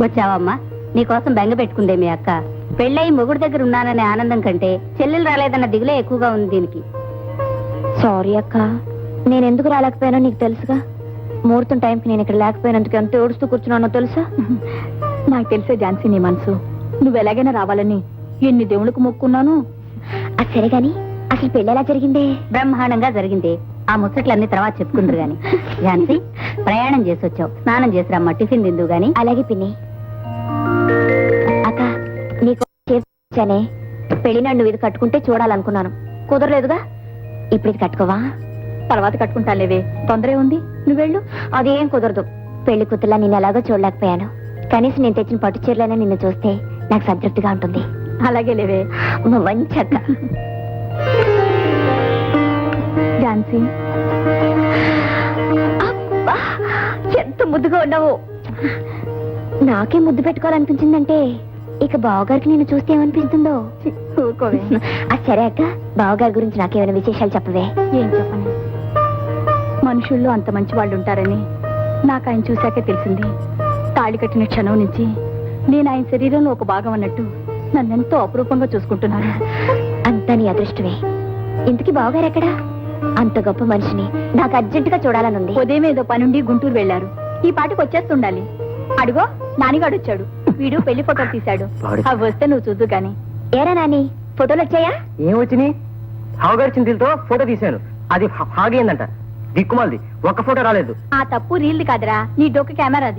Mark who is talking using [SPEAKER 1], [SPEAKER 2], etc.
[SPEAKER 1] వచ్చావమ్మా, నీకోసం బెంగ పెట్టుకుందే మీ అక్క. పెళ్ళయి మొగుడు దగ్గర ఉన్నాననే ఆనందం కంటే చెల్లెలు రాలేదన్న దిగులే ఎక్కువగా ఉంది దీనికి.
[SPEAKER 2] సారీ అక్క, నేనెందుకు రాలేకపోయానో నీకు తెలుసుగా. ముహూర్తం టైంకి నేను ఇక్కడ లేకపోయినందుకు ఎంత ఏడుస్తూ కూర్చున్నానో తెలుసా?
[SPEAKER 1] నాకు తెలిసే ఝాన్సీ నీ మనసు. నువ్వు ఎలాగైనా రావాలని ఎన్ని దేవుళ్ళకు మొక్కున్నాను.
[SPEAKER 2] అది సరే గాని అసలు పెళ్ళి ఎలా జరిగిందే?
[SPEAKER 1] బ్రహ్మాండంగా జరిగింది. ఆ ముచ్చట్లన్నీ తర్వాత చెప్పుకుందరు గాని. ఝాన్సీ, ప్రయాణం చేసి వచ్చావు, స్నానం చేసిరమ్మా, టిఫిన్ తిందువు గాని.
[SPEAKER 2] అలాగే పిన్ని. అక్క, నీకు చేశానే, పెళ్లి నాడు నువ్వు ఇది కట్టుకుంటే చూడాలనుకున్నాను, కుదరలేదుగా. ఇప్పుడు ఇది కట్టుకోవా?
[SPEAKER 1] తర్వాత కట్టుకుంటాలేవే, తొందరే ఉంది, నువ్వు వెళ్ళు.
[SPEAKER 2] అదేం కుదరదు. పెళ్లి కూతుర్లా నిన్ను ఎలాగో చూడలేకపోయాను. కనీసం నేను తెచ్చిన పట్టు చీరలైనా నిన్ను చూస్తే నాకు సంతృప్తిగా ఉంటుంది.
[SPEAKER 1] అలాగే లేవే,
[SPEAKER 2] మంచి అక్క.
[SPEAKER 1] ఝాన్సీ,
[SPEAKER 2] అబ్బా, ఎంత ముద్దుగా ఉన్నావు. నాకే ముద్దు పెట్టుకోవాలనిపించిందంటే ఇక బావగారికి నిన్ను చూస్తే ఏమనిపిస్తుందో.
[SPEAKER 1] ఊరుకోవే.
[SPEAKER 2] అది సరే అక్క, బావగారి గురించి నాకేమైనా విశేషాలు చెప్పవే.
[SPEAKER 1] ఏం చెప్పను, మనుషుల్లో అంత మంచి వాళ్ళు ఉంటారని నాకు ఆయన చూశాకే తెలిసింది. తాళి కట్టిన క్షణం నుంచి నేను ఆయన శరీరంలో ఒక భాగం అన్నట్టు నన్నెంతో అపురూపంగా చూసుకుంటున్నాను.
[SPEAKER 2] అంతా నీ అదృష్టమే. ఇంతకీ బావగారు ఎక్కడా? అంత గొప్ప మనిషిని నాకు అర్జెంటుగా చూడాలనుంది.
[SPEAKER 1] ఉదయం ఏదో పనుండి గుంటూరు వెళ్లారు. ఈ పాటికి వచ్చేస్తుండాలి. అడుగో, నానిగాడు వచ్చాడు. వీడు పెళ్లి ఫోటోలు తీశాడు. అవి వస్తే నువ్వు చూద్దు గాని.
[SPEAKER 2] ఏరా నాని, ఫోటోలు వచ్చాయా?
[SPEAKER 3] ఏం వచ్చినాయి? హావుగారి చింతలతో ఫోటో తీశాను, అది హాగైందంట. దిక్కుమాలది, ఒక్క ఫోటో రాలేదు.
[SPEAKER 1] ఆ తప్పు రీల్ది కాదురా, నీ డొక్క కెమెరాది.